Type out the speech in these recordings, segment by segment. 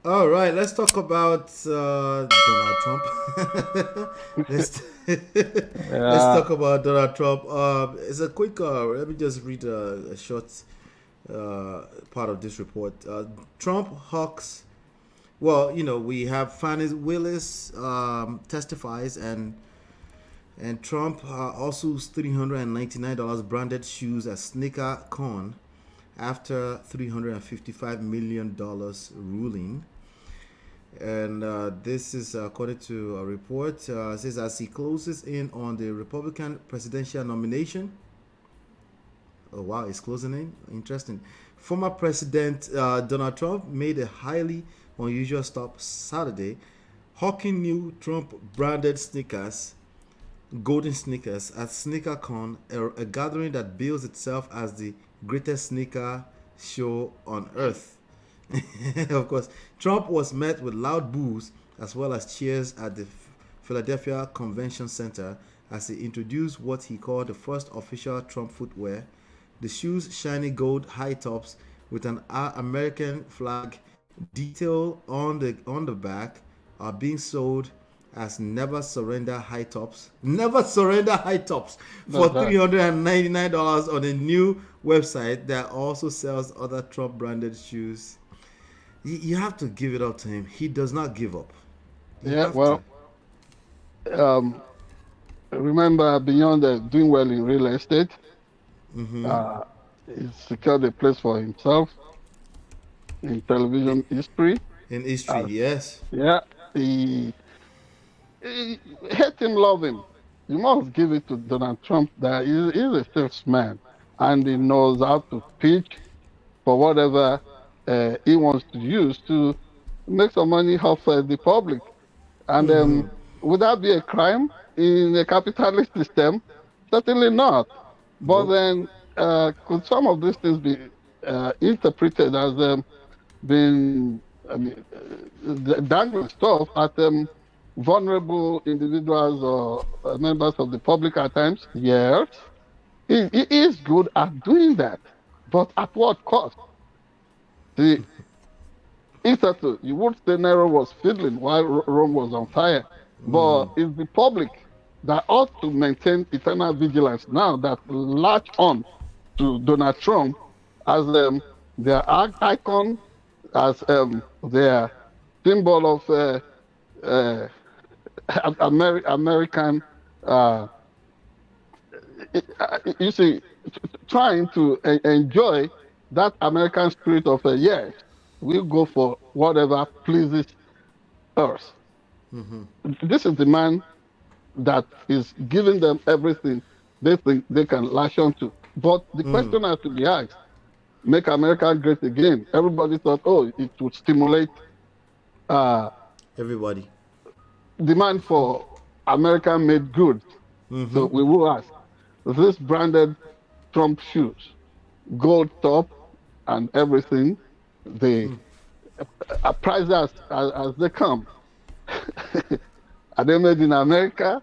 All right, let's talk about Donald Trump. let's let's Yeah, talk about Donald Trump. It's a quick. Let me just read a short part of this report. Trump hawks. Well, we have Fani Willis testifies, and Trump also $399 branded shoes at Sneaker Con after $355 million ruling. And this is according to a report. Says as he closes in on the Republican presidential nomination. Oh wow, it's closing in. Interesting. Former President Donald Trump made a highly unusual stop Saturday, hawking new Trump-branded sneakers, golden sneakers, at SneakerCon, a gathering that bills itself as the greatest sneaker show on earth. Of course, Trump was met with loud boos as well as cheers at the Philadelphia Convention Center as he introduced what he called the first official Trump footwear. The shoes' shiny gold high tops with an American flag detail on the back are being sold as never surrender high tops. Never surrender high tops for that's right. $399 on a new website that also sells other Trump branded shoes. You have to give it up to him. He does not give up. You Yeah, have to. well, um, remember beyond doing well in real estate, Mm-hmm. uh, he secured a place for himself in television history. In history, Uh, yes. yeah, he, he hate him, love him. You must give it to Donald Trump that he's a salesman and he knows how to pitch for whatever he wants to use to make some money off the public. And Mm-hmm. would that be a crime in a capitalist system? Certainly not. But Nope. then, could some of these things be interpreted as being, I mean, dangling stuff at vulnerable individuals or members of the public at times? Yes. He is good at doing that. But at what cost? See, instantly, you would say Nero was fiddling while Rome was on fire. But Mm-hmm. it's the public that ought to maintain eternal vigilance now that latch on to Donald Trump as their icon, as their symbol of uh, American, uh, you see, trying to enjoy that American spirit of yes, we'll go for whatever pleases us. Mm-hmm. This is the man that is giving them everything they think they can lash on to. But the Mm-hmm. question has to be asked, make America great again. Everybody thought, oh, it would stimulate uh, Everybody. demand for American made goods. So Mm-hmm. we will ask, this branded Trump shoes, gold top and everything, they are priced as they come. Are they made in America?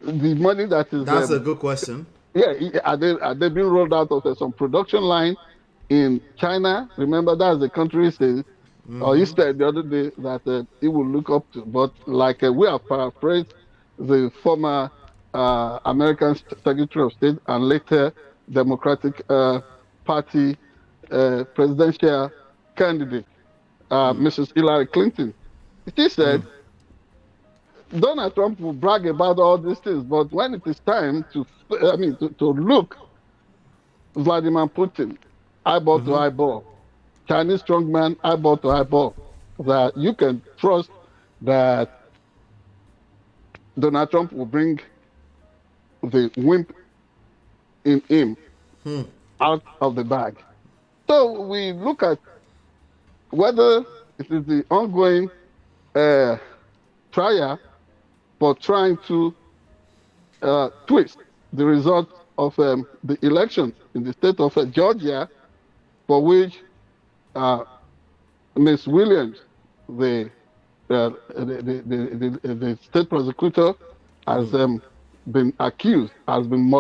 The money that is That's a good question. yeah, are they being rolled out of some production line in China? Remember, that's the country says, or he Mm-hmm. said the other day that he will look up to. But like we have paraphrased the former American Secretary of State and later Democratic Party presidential candidate, Mrs. Hillary Clinton. She said Donald Trump will brag about all these things, but when it is time to look Vladimir Putin eyeball to Mm-hmm. eyeball, Chinese strongman eyeball to eyeball, that you can trust that Donald Trump will bring the wimp in him Hmm. out of the bag. So we look at whether it is the ongoing uh, trial for trying to twist the result of the election in the state of Georgia, for which uh, Ms. Williams, the, the state prosecutor, has been accused, has been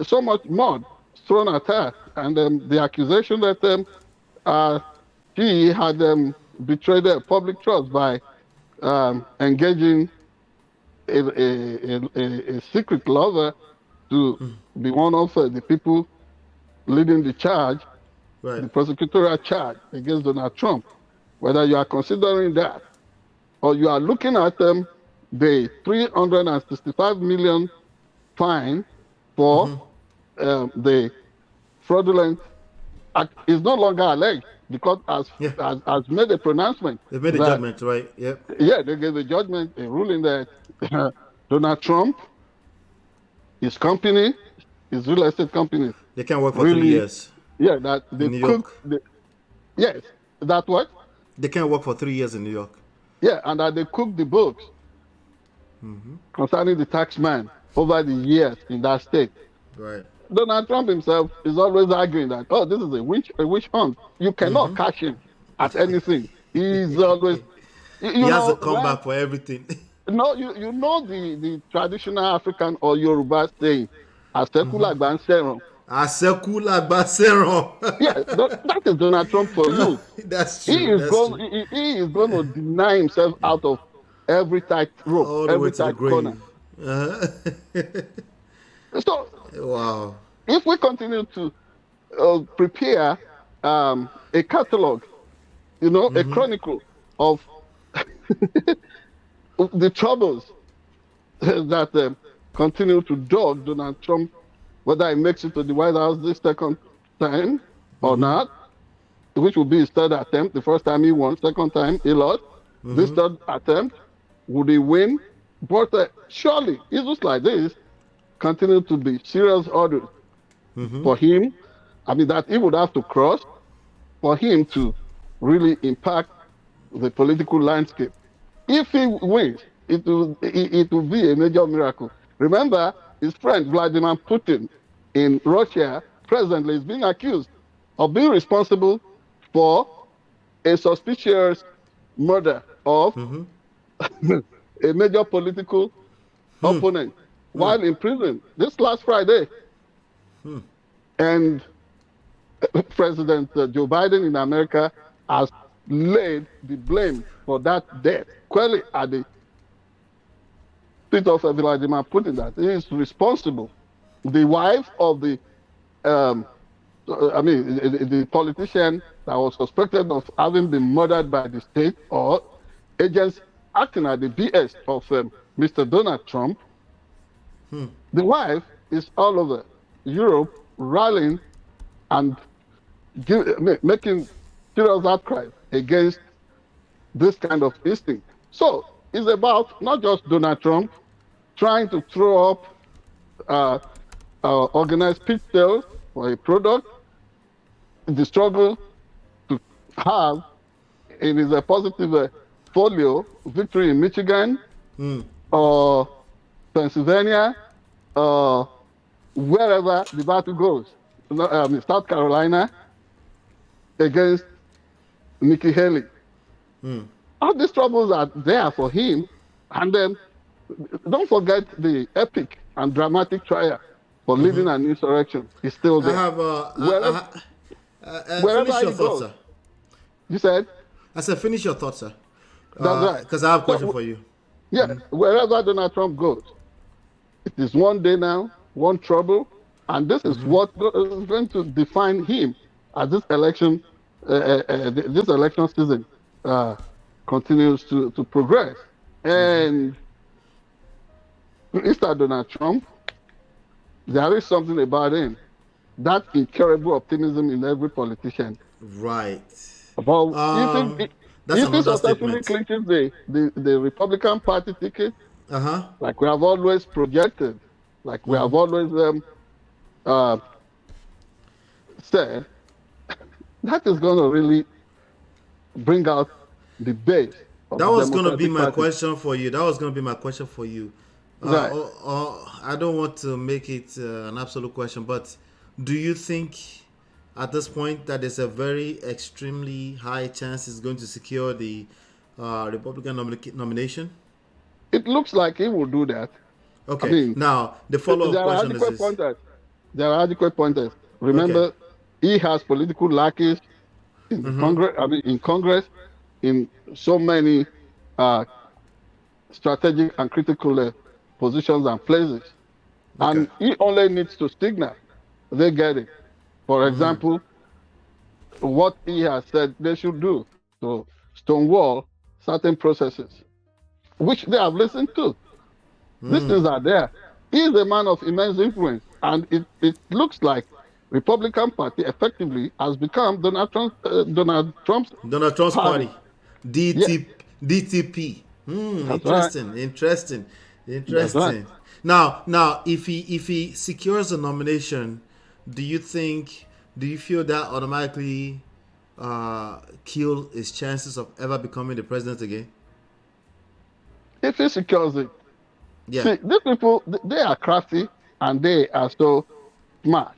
so much mud thrown at her, and the accusation that she had betray their public trust by engaging a secret lover to be one of the people leading the charge, Right. the prosecutorial charge against Donald Trump. Whether you are considering that or you are looking at the 365 million fine for the fraudulent act is no longer alleged because Yeah. has made a pronouncement They've made a that judgment, right? Yep. yeah, they gave a judgment, a ruling that Donald Trump, his company, his real estate company, They can't work for 3 really, years yeah, that they in New cook, York. yes, that what? They can't work for 3 years in New York. Yeah, and that they cooked the books concerning the tax man over the years in that state. Right. Donald Trump himself is always arguing that, oh, this is a witch hunt. You cannot catch him at anything. He's always, He has to come back for everything. No, you know the traditional African or Yoruba saying, "Asekula gbanseran." Asekula Basero. Yeah, that is Donald Trump for you. That's true. He is going to deny himself out of every tight rope, All the way every to the tight corner. grave. So Wow. if we continue to prepare a catalog, a chronicle of the troubles that continue to dog Donald Trump, whether he makes it to the White House this second time or not, which will be his third attempt. The first time he won, second time he lost. This third attempt, would he win? But surely issues like this continue to be serious orders for him. I mean, that he would have to cross for him to really impact the political landscape. If he wins, it will be a major miracle. Remember, his friend Vladimir Putin in Russia presently is being accused of being responsible for a suspicious murder of a major political opponent while in prison this last Friday. And President Joe Biden in America has laid the blame for that death squarely at the feet of Vladimir Putin, that he is responsible. The wife of the politician that was suspected of having been murdered by the state or agents acting at the behest of Mr. Donald Trump. The wife is all over Europe rallying and making serious outcry against this kind of instinct. So it's about not just Donald Trump trying to throw up organized pigtails for a product, the struggle to have in his positive folio victory in Michigan or Pennsylvania or wherever the battle goes, South Carolina against Nikki Haley. All these troubles are there for him, and then don't forget the epic and dramatic trial for leading an insurrection is still there. Wherever finish your he thoughts, goes. sir. You said? I said finish your thoughts, sir. That's right. Because I have a question for you. Yeah, wherever Donald Trump goes, it is one day now, one trouble, and this is what is going to define him as this election season continues to progress. And Mr. Donald Trump, there is something about him, that incurable optimism in every politician. Right. But that's if he another successfully statement. clinches the Republican Party ticket, like we have always projected, like we have always said, that is going to really bring out the base. That was going to be my question for you. Right. I don't want to make it an absolute question, but do you think at this point that there's a very extremely high chance he's going to secure the Republican nomination? It looks like he will do that. Okay. I mean, now, the follow-up question is this. There are adequate pointers. Remember, he has political lackeys in Congress. In Congress, in so many uh, strategic and critical positions and places. Okay. And he only needs to signal they get it. For example, what he has said they should do to stonewall certain processes, which they have listened to. These things are there. He is a man of immense influence, and it looks like Republican Party effectively has become Donald Trump's Donald Trump's party. party, Yes, DTP. that's right. That's right. Interesting. Now, if he secures the nomination, do you feel that automatically kill his chances of ever becoming the president again? If he secures it, Yeah. see, these people, they are crafty and they are so smart.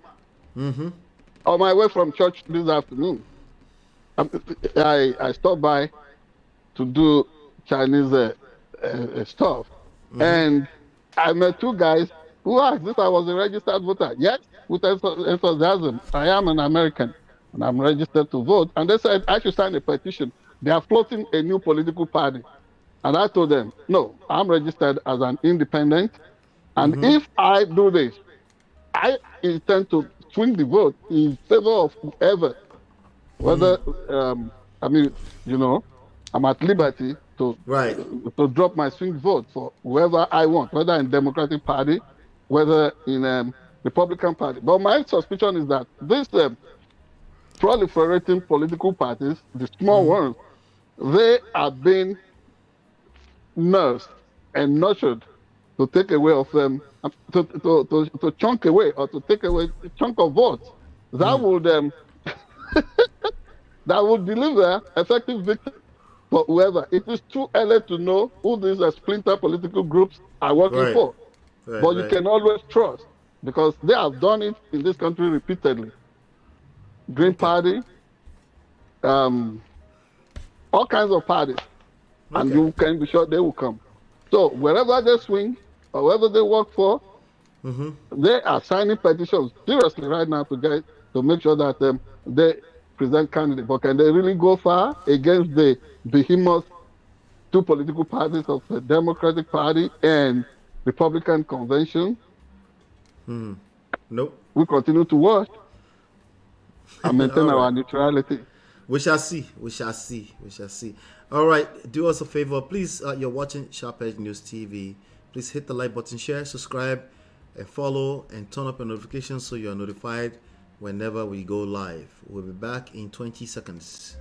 On my way from church this afternoon, I stopped by to do Chinese stuff, and I met two guys who asked if I was a registered voter. Yes, with enthusiasm. I am an American and I'm registered to vote. And they said I should sign a petition. They are floating a new political party. And I told them, no, I'm registered as an independent. And if I do this, I intend to swing the vote in favor of whoever, whether, I mean, you know, I'm at liberty to Right. drop my swing vote for whoever I want, whether in Democratic Party, whether in Republican Party. But my suspicion is that these proliferating political parties, the small ones, they are being nursed and nurtured to take away of them, to chunk away or to take away a chunk of votes that would that would deliver effective victory for whoever. It is too early to know who these splinter political groups are working Right. for, Right. but you Right. can always trust because they have done it in this country repeatedly. Green Okay. Party, all kinds of parties, and Okay. you can be sure they will come. So wherever they swing or wherever they work for, they are signing petitions seriously right now to make sure that they present candidates. But can they really go far against the behemoth two political parties of the Democratic Party and Republican Convention? Nope. We continue to watch and maintain All our right. neutrality. We shall see. We shall see. We shall see. All right. Do us a favor, please. You're watching Sharp Edge News TV. Please hit the like button, share, subscribe, and follow, and turn up your notifications so you're notified whenever we go live. We'll be back in 20 seconds.